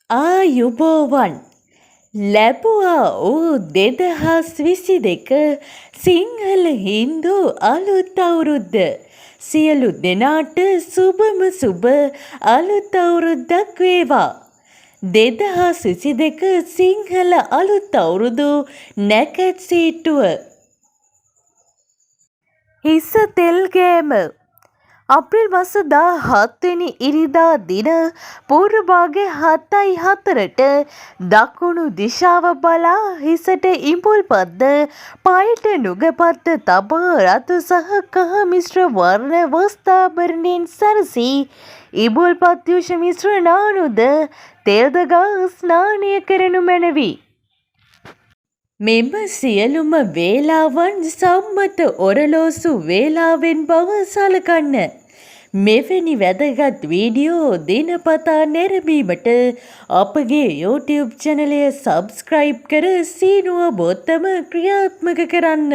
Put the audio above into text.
ආයුබෝවන් ලැබුවා වූ 2022 සිංහල හින්දු අලුත් අවුරුද්ද සියලු දෙනාට සුබම සුබ අලුත් අවුරුද්දක් වේවා. 2022 සිංහල අලුත් අවුරුදු නැකැත් සීට්ටුව හිස තෙල් ගෑම අප්‍රේල් මාස 17 වෙනි ඉරිදා දින පූර්ව භාගයේ 7:04ට දකුණු දිශාව බලා හිසට ඉඹුල්පත්ද පයට නුගපත්ද තබා රතු සහ කහ මිශ්‍ර වර්ණ වස්ත්‍රාභරණයෙන් සැරසී ඉඹුල්පත් යුෂ මිශ්‍ර නානුද තෙල්ද ගා ස්නානය කරනු මැනවි. මෙම සියලුම වේලාවන් සම්මත ඔරලෝසු වේලාවෙන් බව සලකන්න. මෙවැනි වැදගත් වීඩියෝ දිනපතා නැරඹීමට අපගේ YouTube චැනලය සබ්ස්ක්‍රයිබ් කර සීනුව බොත්තම ක්‍රියාත්මක කරන්න.